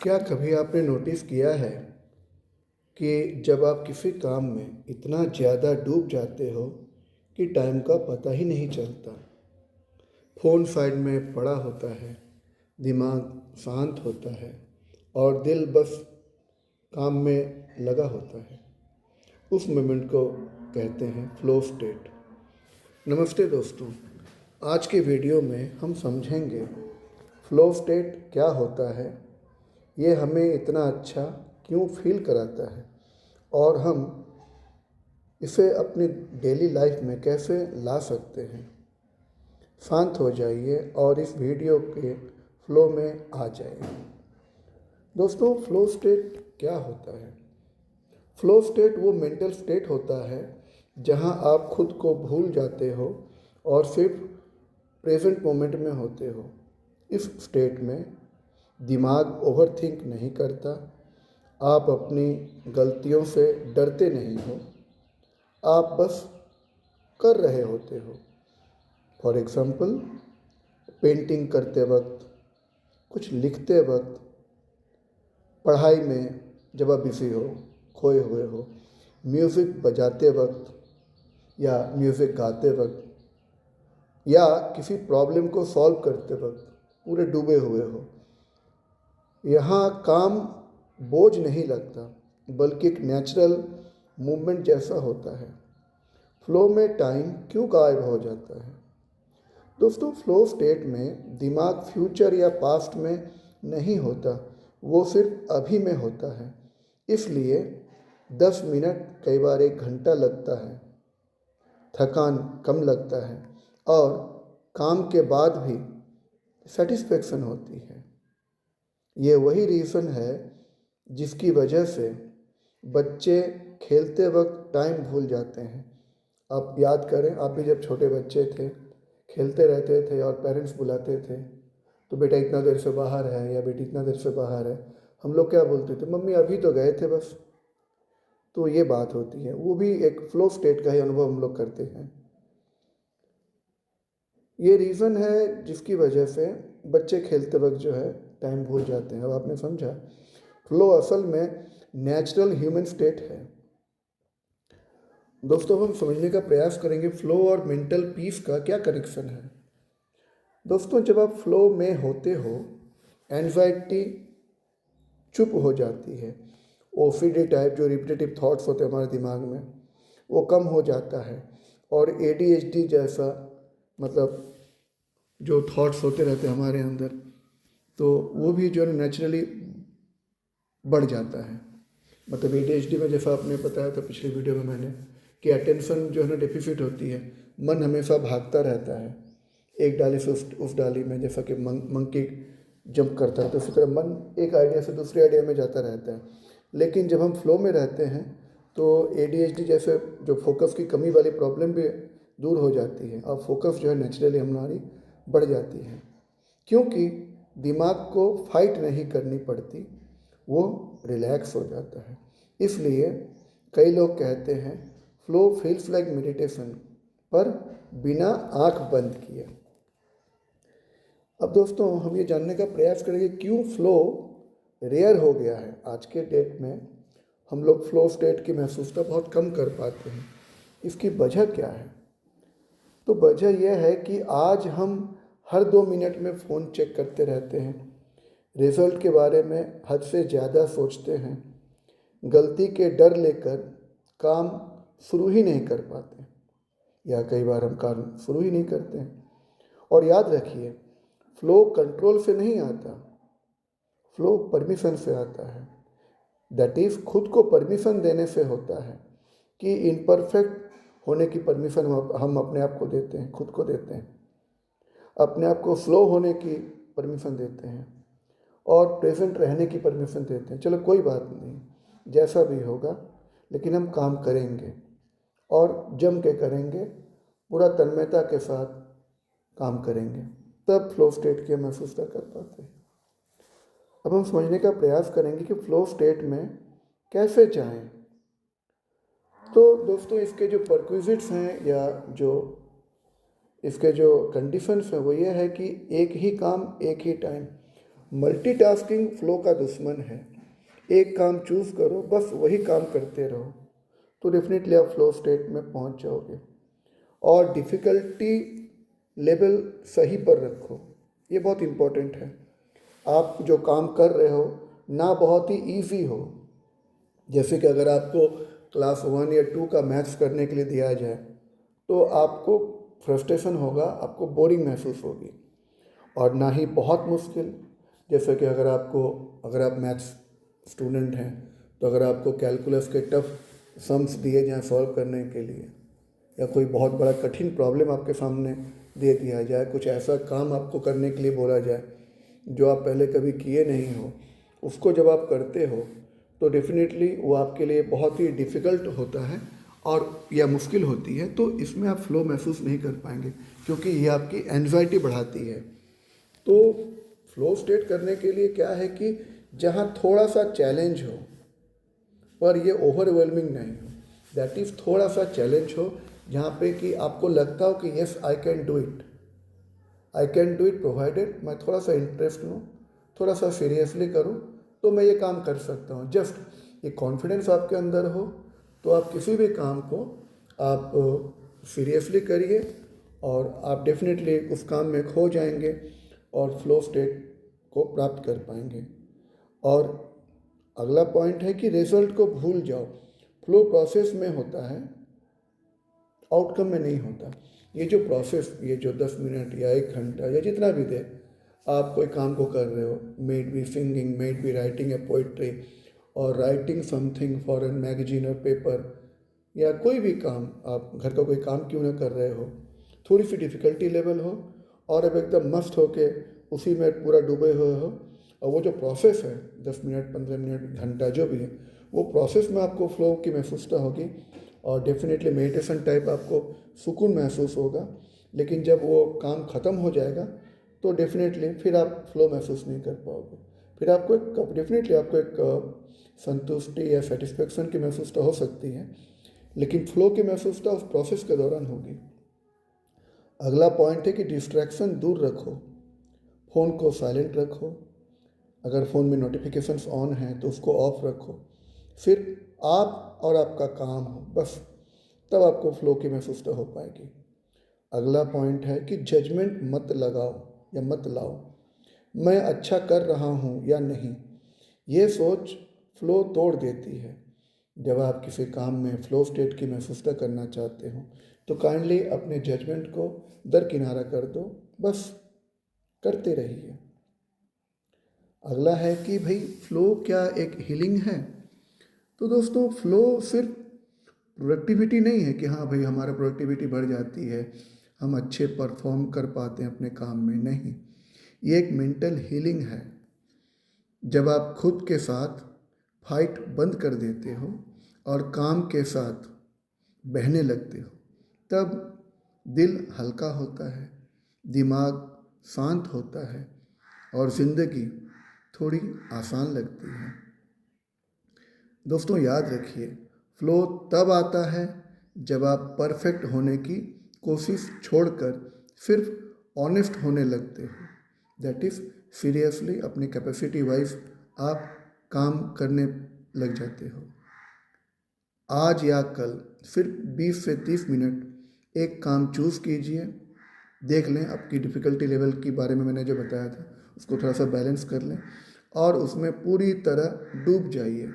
क्या कभी आपने नोटिस किया है कि जब आप किसी काम में इतना ज़्यादा डूब जाते हो कि टाइम का पता ही नहीं चलता। फ़ोन साइड में पड़ा होता है, दिमाग शांत होता है और दिल बस काम में लगा होता है। उस मोमेंट को कहते हैं फ्लो स्टेट। नमस्ते दोस्तों, आज के वीडियो में हम समझेंगे फ्लो स्टेट क्या होता है, ये हमें इतना अच्छा क्यों फील कराता है और हम इसे अपनी डेली लाइफ में कैसे ला सकते हैं। शांत हो जाइए और इस वीडियो के फ्लो में आ जाइए। दोस्तों, फ्लो स्टेट क्या होता है? फ्लो स्टेट वो मेंटल स्टेट होता है जहां आप खुद को भूल जाते हो और सिर्फ प्रेजेंट मोमेंट में होते हो। इस स्टेट में दिमाग ओवरथिंक नहीं करता, आप अपनी गलतियों से डरते नहीं हो, आप बस कर रहे होते हो। फॉर एग्ज़ाम्पल, पेंटिंग करते वक्त, कुछ लिखते वक्त, पढ़ाई में जब आप बिज़ी हो, खोए हुए हो, म्यूज़िक बजाते वक्त या म्यूज़िक गाते वक्त या किसी प्रॉब्लम को सॉल्व करते वक्त पूरे डूबे हुए हो। यहाँ काम बोझ नहीं लगता, बल्कि एक नेचुरल मूवमेंट जैसा होता है। फ्लो में टाइम क्यों गायब हो जाता है? दोस्तों, फ्लो स्टेट में दिमाग फ्यूचर या पास्ट में नहीं होता, वो सिर्फ अभी में होता है। इसलिए 10 मिनट कई बार 1 घंटा लगता है, थकान कम लगता है और काम के बाद भी सेटिस्फेक्शन होती है। ये वही रीज़न है जिसकी वजह से बच्चे खेलते वक्त टाइम भूल जाते हैं। आप याद करें, आप भी जब छोटे बच्चे थे, खेलते रहते थे और पेरेंट्स बुलाते थे तो बेटा इतना देर से बाहर है या बेटी इतना देर से बाहर है, हम लोग क्या बोलते थे? मम्मी अभी तो गए थे बस। तो ये बात होती है, वो भी एक फ्लो स्टेट का ही अनुभव हम लोग करते हैं। ये रीज़न है जिसकी वजह से बच्चे खेलते वक्त जो है टाइम भूल जाते हैं। अब आपने समझा, फ्लो असल में नेचुरल ह्यूमन स्टेट है। दोस्तों, हम समझने का प्रयास करेंगे फ्लो और मेंटल पीस का क्या कनेक्शन है। दोस्तों, जब आप फ्लो में होते हो, एंजाइटी चुप हो जाती है। ओसीडी टाइप जो रिपीटेटिव थॉट्स होते हैं हमारे दिमाग में, वो कम हो जाता है और एडीएचडी जैसा मतलब जो थॉट्स होते रहते हैं हमारे अंदर, तो वो भी जो है नेचुरली बढ़ जाता है। मतलब एडीएचडी में जैसा आपने बताया था पिछले वीडियो में मैंने कि अटेंशन जो है ना डिफिसिट होती है, मन हमेशा भागता रहता है एक डाली से उस डाली में। जैसा कि मंकी जंप करता है तो उसी तरह मन एक आइडिया से दूसरे आइडिया में जाता रहता है। लेकिन जब हम फ्लो में रहते हैं तो एडीएचडी जैसे जो फोकस की कमी वाली प्रॉब्लम भी दूर हो जाती है और फोकस जो है नेचुरली हमारी बढ़ जाती है, क्योंकि दिमाग को फाइट नहीं करनी पड़ती, वो रिलैक्स हो जाता है। इसलिए कई लोग कहते हैं फ्लो फील्स लाइक मेडिटेशन, पर बिना आंख बंद किए। अब दोस्तों, हम ये जानने का प्रयास करेंगे क्यों फ्लो रेयर हो गया है। आज के डेट में हम लोग फ्लो स्टेट की महसूसता बहुत कम कर पाते हैं। इसकी वजह क्या है? तो वजह यह है कि आज हम हर 2 मिनट में फ़ोन चेक करते रहते हैं, रिज़ल्ट के बारे में हद से ज़्यादा सोचते हैं, गलती के डर लेकर काम शुरू ही नहीं कर पाते या कई बार हम काम शुरू ही नहीं करते हैं। और याद रखिए, फ्लो कंट्रोल से नहीं आता, फ्लो परमिशन से आता है। दैट इज़ खुद को परमिशन देने से होता है कि इम्परफेक्ट होने की परमिशन हम अपने आप को देते हैं, खुद को देते हैं। अपने आप को स्लो होने की परमिशन देते हैं और प्रेजेंट रहने की परमिशन देते हैं। चलो कोई बात नहीं, जैसा भी होगा, लेकिन हम काम करेंगे और जम के करेंगे, पूरा तन्मयता के साथ काम करेंगे, तब फ्लो स्टेट की महसूस कर पाते हैं। अब हम समझने का प्रयास करेंगे कि फ्लो स्टेट में कैसे जाएं। तो दोस्तों, इसके जो परक्विजिट्स हैं या जो इसके जो कंडीशंस हैं वो ये है कि एक ही काम एक ही टाइम, मल्टीटास्किंग फ्लो का दुश्मन है। एक काम चूज़ करो, बस वही काम करते रहो, तो डेफिनेटली आप फ्लो स्टेट में पहुंच जाओगे। और डिफ़िकल्टी लेवल सही पर रखो, ये बहुत इम्पोर्टेंट है। आप जो काम कर रहे हो ना बहुत ही ईजी हो, जैसे कि अगर आपको क्लास 1 या 2 का मैथ्स करने के लिए दिया जाए तो आपको फ्रस्ट्रेशन होगा, आपको बोरिंग महसूस होगी। और ना ही बहुत मुश्किल, जैसे कि अगर आप मैथ्स स्टूडेंट हैं तो अगर आपको कैलकुलस के टफ सम्स दिए जाएं सॉल्व करने के लिए, या कोई बहुत बड़ा कठिन प्रॉब्लम आपके सामने दे दिया जाए, कुछ ऐसा काम आपको करने के लिए बोला जाए जो आप पहले कभी किए नहीं हो, उसको जब आप करते हो तो डेफिनेटली वो आपके लिए बहुत ही डिफ़िकल्ट होता है और या मुश्किल होती है। तो इसमें आप फ्लो महसूस नहीं कर पाएंगे, क्योंकि ये आपकी एंजाइटी बढ़ाती है। तो फ्लो स्टेट करने के लिए क्या है कि जहाँ थोड़ा सा चैलेंज हो पर ये ओवरवेलमिंग नहीं हो, दैट इज़ थोड़ा सा चैलेंज हो जहाँ पे कि आपको लगता हो कि yes I can do it, I can do it provided मैं थोड़ा सा इंटरेस्ट लूँ, थोड़ा सा सीरियसली करूँ, तो मैं ये काम कर सकता हूँ। जस्ट ये कॉन्फिडेंस आपके अंदर हो तो आप किसी भी काम को आप सीरियसली करिए और आप डेफिनेटली उस काम में खो जाएंगे और फ्लो स्टेट को प्राप्त कर पाएंगे। और अगला पॉइंट है कि रिजल्ट को भूल जाओ। फ्लो प्रोसेस में होता है, आउटकम में नहीं होता। ये जो प्रोसेस, ये जो 10 मिनट या 1 घंटा या जितना भी दे आप कोई काम को कर रहे हो, may be singing, may be writing a poetry और writing something for an magazine और पेपर, या कोई भी काम, आप घर का कोई काम क्यों ना कर रहे हो, थोड़ी सी डिफ़िकल्टी लेवल हो और अब एकदम मस्त होके उसी में पूरा डूबे हुए हो, और वो जो प्रोसेस है 10 मिनट 15 मिनट घंटा जो भी है, वो प्रोसेस में आपको फ्लो की महसूसता होगी और डेफिनेटली मेडिटेशन टाइप आपको सुकून महसूस होगा। लेकिन जब वो काम ख़त्म हो जाएगा तो डेफिनेटली फिर आप फ्लो महसूस नहीं कर पाओगे। फिर आपको एक संतुष्टि या सेटिस्फेक्शन की महसूसता हो सकती है, लेकिन फ्लो की महसूसता उस प्रोसेस के दौरान होगी। अगला पॉइंट है कि डिस्ट्रैक्शन दूर रखो, फ़ोन को साइलेंट रखो, अगर फ़ोन में नोटिफिकेशंस ऑन हैं तो उसको ऑफ रखो, सिर्फ आप और आपका काम हो, बस तब आपको फ्लो की महसूसता हो पाएगी। अगला पॉइंट है कि जजमेंट मत लगाओ या मत लाओ, मैं अच्छा कर रहा हूँ या नहीं, ये सोच फ्लो तोड़ देती है। जब आप किसी काम में फ्लो स्टेट की महसूसता करना चाहते हो तो काइंडली अपने जजमेंट को दरकिनारा कर दो, बस करते रहिए। अगला है कि भाई फ्लो क्या एक हीलिंग है? तो दोस्तों फ्लो सिर्फ प्रोडक्टिविटी नहीं है कि हाँ भाई हमारा प्रोडक्टिविटी बढ़ जाती है, हम अच्छे परफॉर्म कर पाते हैं अपने काम में, नहीं, ये एक मेंटल हीलिंग है। जब आप खुद के साथ फाइट बंद कर देते हो और काम के साथ बहने लगते हो, तब दिल हल्का होता है, दिमाग शांत होता है और ज़िंदगी थोड़ी आसान लगती है। दोस्तों याद रखिए, फ्लो तब आता है जब आप परफेक्ट होने की कोशिश छोड़कर सिर्फ ऑनेस्ट होने लगते हो, दैट इज़ सीरियसली अपनी कैपेसिटी वाइज आप काम करने लग जाते हो। आज या कल सिर्फ 20 से 30 मिनट एक काम चूज़ कीजिए, देख लें आपकी डिफ़िकल्टी लेवल के बारे में मैंने जो बताया था उसको थोड़ा सा बैलेंस कर लें और उसमें पूरी तरह डूब जाइए।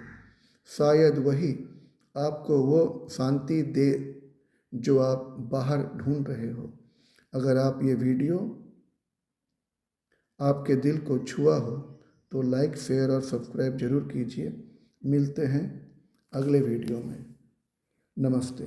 शायद वही आपको वो शांति दे जो आप बाहर ढूंढ रहे हो। अगर आप ये वीडियो आपके दिल को छुआ हो तो लाइक, शेयर और सब्सक्राइब जरूर कीजिए। मिलते हैं अगले वीडियो में। नमस्ते।